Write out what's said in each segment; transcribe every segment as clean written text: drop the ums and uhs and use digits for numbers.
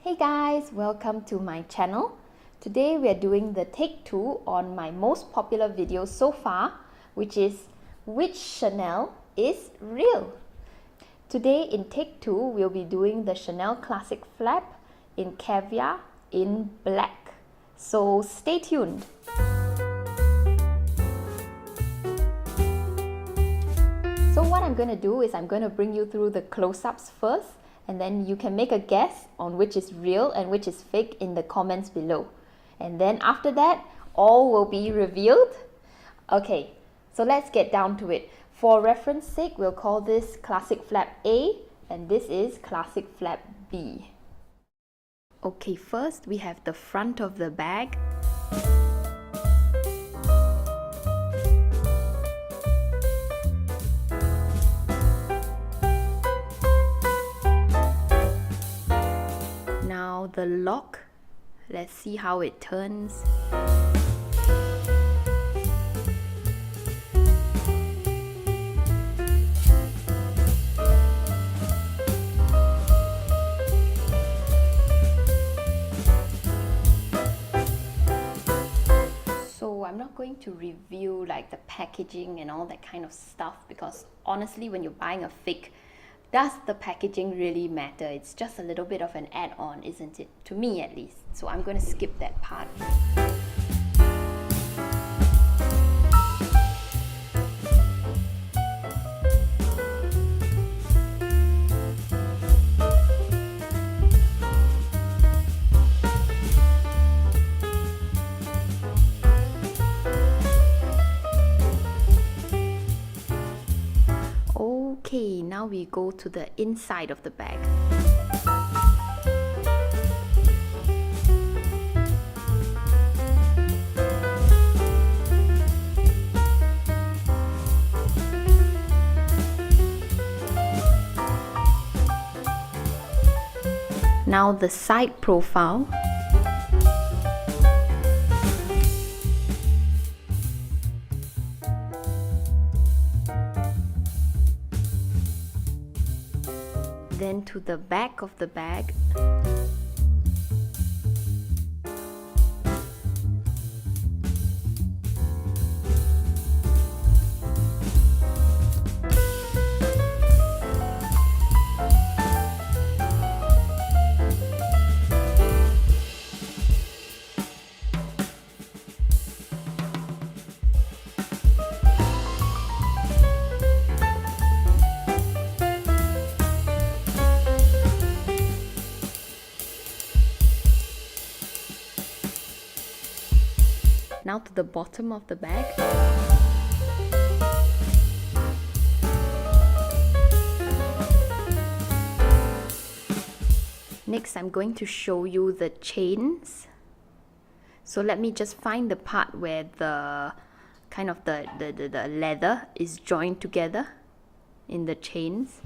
Hey guys, welcome to my channel. Today we are doing the take 2 on my most popular video so far, which is which Chanel is real. Today in take 2 we'll be doing the Chanel Classic Flap in Caviar in black. So stay tuned. So what I'm going to do is I'm going to bring you through the close-ups first, and then you can make a guess on which is real and which is fake in the comments below. And then after that, all will be revealed. Okay, so let's get down to it. For reference sake, we'll call this Classic Flap A and this is Classic Flap B. Okay, first we have the front of the bag. Now the lock, let's see how it turns. So I'm not going to review like the packaging and all that kind of stuff, because honestly when you're buying a fake, does the packaging really matter? It's just a little bit of an add-on, isn't it? To me at least. So I'm going to skip that part. Okay, now we go to the inside of the bag. Now the side profile. Then to the back of the bag. Now to the bottom of the bag. Next, I'm going to show you the chains. So let me just find the part where the kind of the leather is joined together in the chains.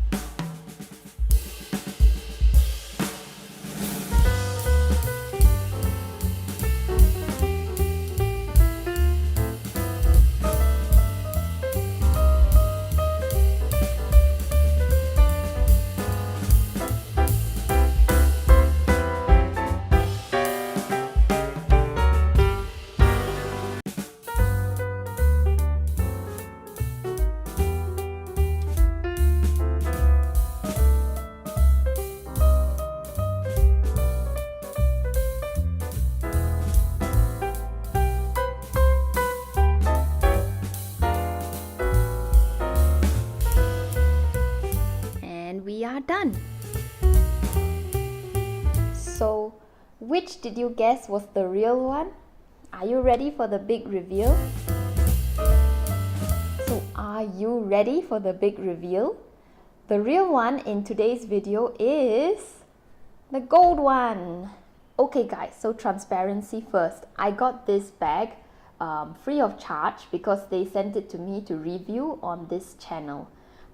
We are done. So, which did you guess was the real one? Are you ready for the big reveal? So, are you ready for the big reveal? The real one in today's video is the gold one. Okay guys, so transparency first. I got this bag free of charge because they sent it to me to review on this channel.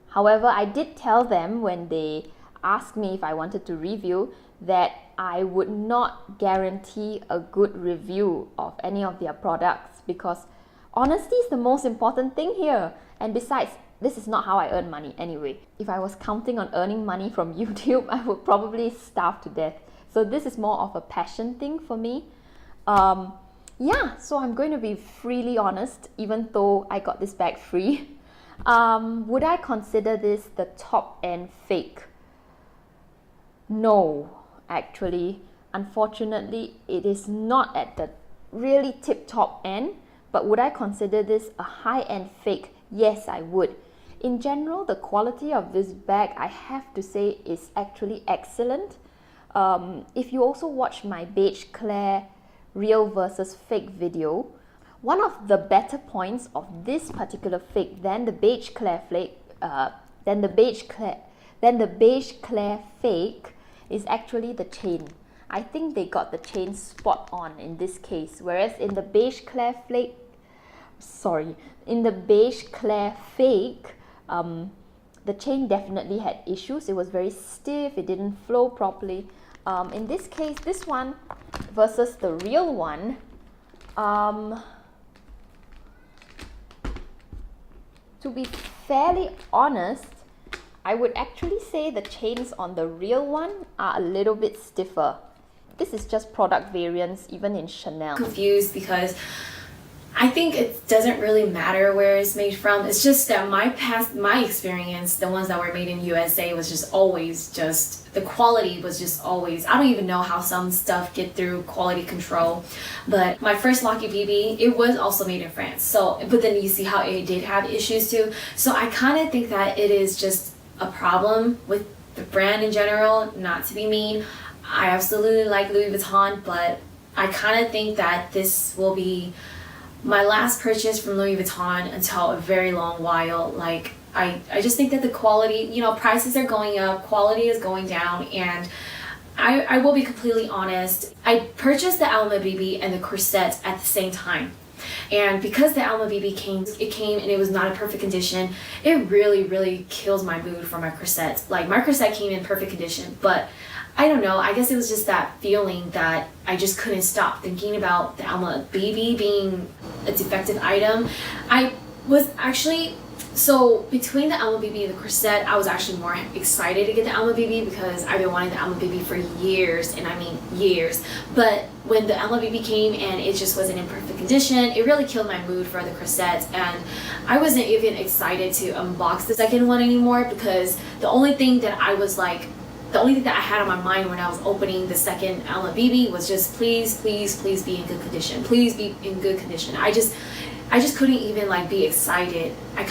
However, I did tell them when they asked me if I wanted to review that I would not guarantee a good review of any of their products, because honesty is the most important thing here. And besides, this is not how I earn money anyway. If I was counting on earning money from YouTube, I would probably starve to death. So this is more of a passion thing for me. Yeah, so I'm going to be freely honest, even though I got this bag free. Would I consider this the top end fake? No, actually. Unfortunately, it is not at the really tip-top end. But would I consider this a high-end fake? Yes, I would. In general, the quality of this bag, I have to say, is actually excellent. If you also watch my beige Claire real versus fake video, one of the better points of this particular fake than the beige Claire fake, than the beige Claire fake is actually the chain. I think they got the chain spot on in this case, whereas in the beige Claire fake, in the beige Claire fake, the chain definitely had issues. It was very stiff, it didn't flow properly. In this case, this one versus the real one, to be fairly honest, I would actually say the chains on the real one are a little bit stiffer. This is just product variance, even in Chanel. Confused because I think it doesn't really matter where it's made from. It's just that my experience, the ones that were made in USA, was just always the quality was just always, I don't even know how some stuff get through quality control. But my first Lucky BB, it was also made in France. So, but then you see how it did have issues too. So I kind of think that it is just a problem with the brand in general, not to be mean. I absolutely like Louis Vuitton, but I kind of think that this will be my last purchase from Louis Vuitton until a very long while. Like, I just think that the quality, you know, prices are going up, quality is going down, and I will be completely honest. I purchased the Alma BB and the corset at the same time. And because the Alma BB came and it was not in perfect condition, it really kills my mood for my corset. Like, my corset came in perfect condition, but I don't know, I guess it was just that feeling that I just couldn't stop thinking about the Alma BB being a defective item. I was actually, so between the Alma BB and the corset, I was actually more excited to get the Alma BB because I've been wanting the Alma BB for years, and I mean years. But when the Alma BB came and it just wasn't in perfect condition, it really killed my mood for the corset, and I wasn't even excited to unbox the second one anymore because the only thing that I had on my mind when I was opening the second Alma BB was just please be in good condition. Please be in good condition. I just couldn't even like be excited. I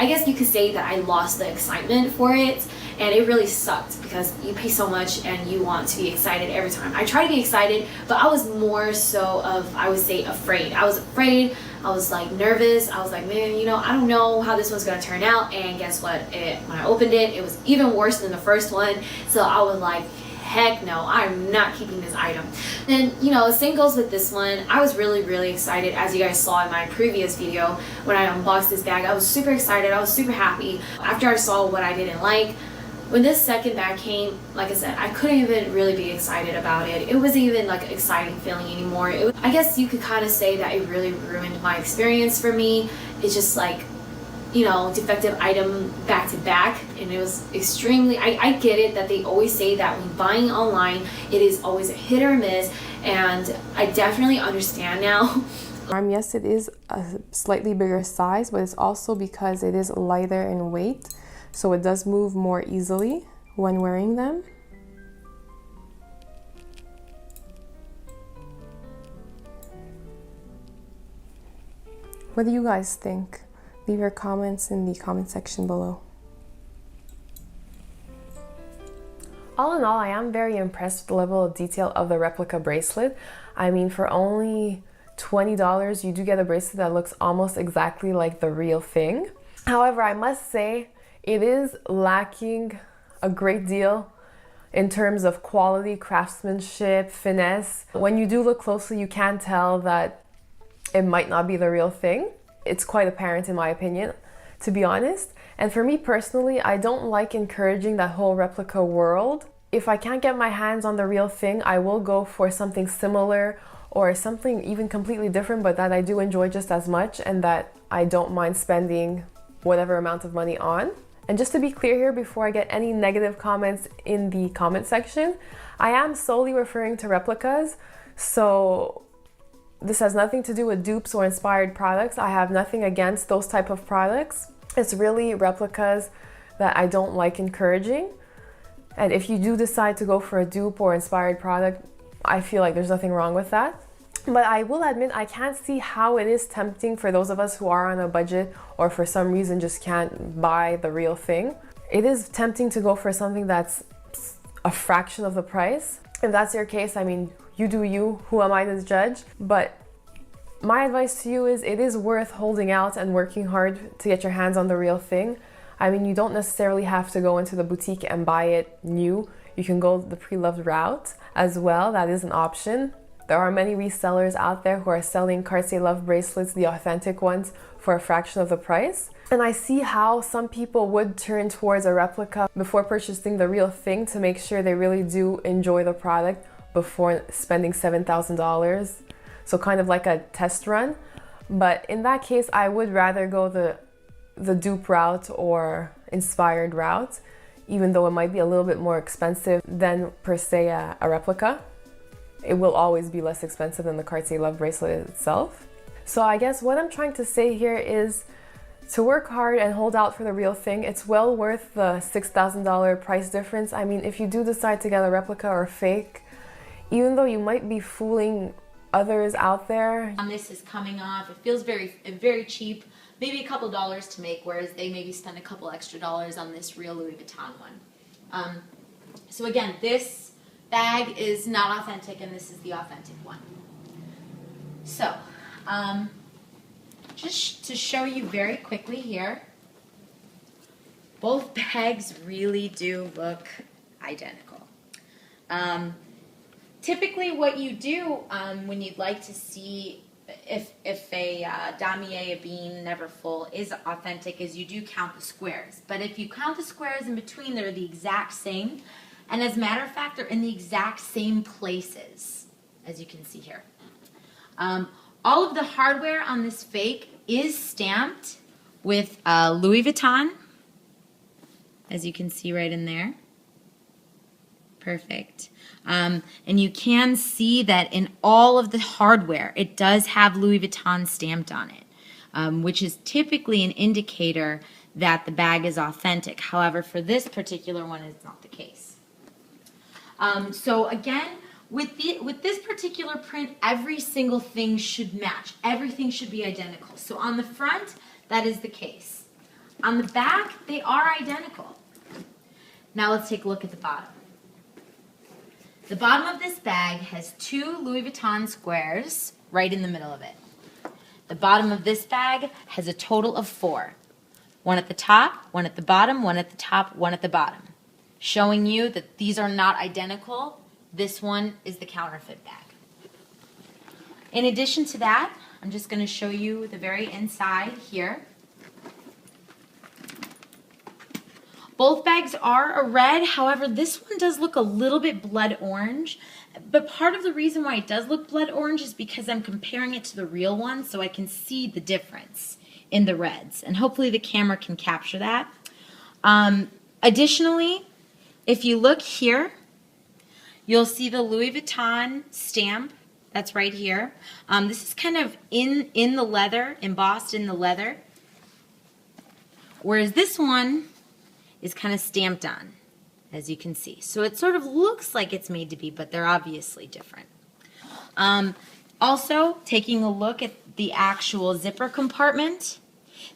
guess you could say that I lost the excitement for it, and it really sucked because you pay so much and you want to be excited every time. I try to be excited, but I was more so of, I would say, afraid. I was afraid. I was like nervous. I was like, man, you know, I don't know how this one's gonna turn out. And guess what? When I opened it, it was even worse than the first one. So I was like, heck no, I'm not keeping this item. And you know, the same goes with this one. I was really excited, as you guys saw in my previous video when I unboxed this bag. I was super excited. I was super happy after I saw what I didn't like. When this second bag came, like I said, I couldn't even really be excited about it. It wasn't even like an exciting feeling anymore. I guess you could kind of say that it really ruined my experience for me. It's just like, you know, defective item back to back, and it was extremely, I get it that they always say that when buying online, it is always a hit or miss, and I definitely understand now. Yes, it is a slightly bigger size, but it's also because it is lighter in weight. So it does move more easily when wearing them. What do you guys think? Leave your comments in the comment section below. All in all, I am very impressed with the level of detail of the replica bracelet. I mean, for only $20, you do get a bracelet that looks almost exactly like the real thing. However, I must say, it is lacking a great deal in terms of quality, craftsmanship, finesse. When you do look closely, you can tell that it might not be the real thing. It's quite apparent in my opinion, to be honest. And for me personally, I don't like encouraging that whole replica world. If I can't get my hands on the real thing, I will go for something similar or something even completely different, but that I do enjoy just as much and that I don't mind spending whatever amount of money on. And just to be clear here, before I get any negative comments in the comment section, I am solely referring to replicas, so this has nothing to do with dupes or inspired products. I have nothing against those type of products. It's really replicas that I don't like encouraging. And if you do decide to go for a dupe or inspired product, I feel like there's nothing wrong with that. But I will admit, I can't see how it is tempting for those of us who are on a budget or for some reason just can't buy the real thing. It is tempting to go for something that's a fraction of the price. If that's your case, I mean, you do you, who am I to judge? But my advice to you is it is worth holding out and working hard to get your hands on the real thing. I mean, you don't necessarily have to go into the boutique and buy it new. You can go the pre-loved route as well. That is an option. There are many resellers out there who are selling Cartier Love bracelets, the authentic ones, for a fraction of the price. And I see how some people would turn towards a replica before purchasing the real thing to make sure they really do enjoy the product before spending $7,000. So kind of like a test run. But in that case, I would rather go the dupe route or inspired route, even though it might be a little bit more expensive than per se a replica. It will always be less expensive than the Cartier Love bracelet itself. So I guess what I'm trying to say here is to work hard and hold out for the real thing. It's well worth the $6,000 price difference. I mean, if you do decide to get a replica or fake, even though you might be fooling others out there. This is coming off. It feels very cheap. Maybe a couple dollars to make, whereas they maybe spend a couple extra dollars on this real Louis Vuitton one. So again, this bag is not authentic, and this is the authentic one. So, just to show you very quickly here, both bags really do look identical. Typically what you do when you'd like to see if a damier, a bean, never full is authentic is you do count the squares. But if you count the squares in between, they're the exact same. And as a matter of fact, they're in the exact same places, as you can see here. All of the hardware on this fake is stamped with Louis Vuitton, as you can see right in there. Perfect. And you can see that in all of the hardware, it does have Louis Vuitton stamped on it, which is typically an indicator that the bag is authentic. However, for this particular one, it's not the case. So again, with this particular print, every single thing should match. Everything should be identical. So on the front, that is the case. On the back, they are identical. Now let's take a look at the bottom. The bottom of this bag has 2 Louis Vuitton squares right in the middle of it. The bottom of this bag has a total of 4. One at the top, one at the bottom, one at the top, one at the bottom. Showing you that these are not identical. This one is the counterfeit bag. In addition to that, I'm just going to show you the very inside here. Both bags are a red, however, this one does look a little bit blood orange. But part of the reason why it does look blood orange is because I'm comparing it to the real one, so I can see the difference in the reds. And hopefully the camera can capture that. Additionally, if you look here, you'll see the Louis Vuitton stamp. That's right here. This is kind of in the leather, embossed in the leather. Whereas this one is kind of stamped on, as you can see. So it sort of looks like it's made to be, but they're obviously different. Also, taking a look at the actual zipper compartment,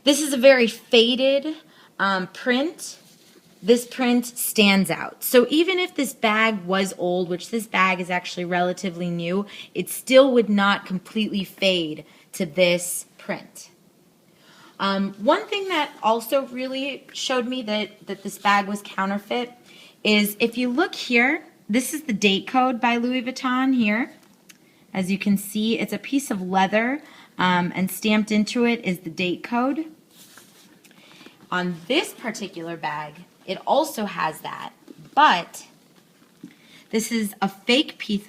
this is a very faded print. This print stands out. So even if this bag was old, which this bag is actually relatively new, it still would not completely fade to this print. One thing that also really showed me that this bag was counterfeit is if you look here, this is the date code by Louis Vuitton here. As you can see, it's a piece of leather and stamped into it is the date code. On this particular bag, it also has that, but this is a fake piece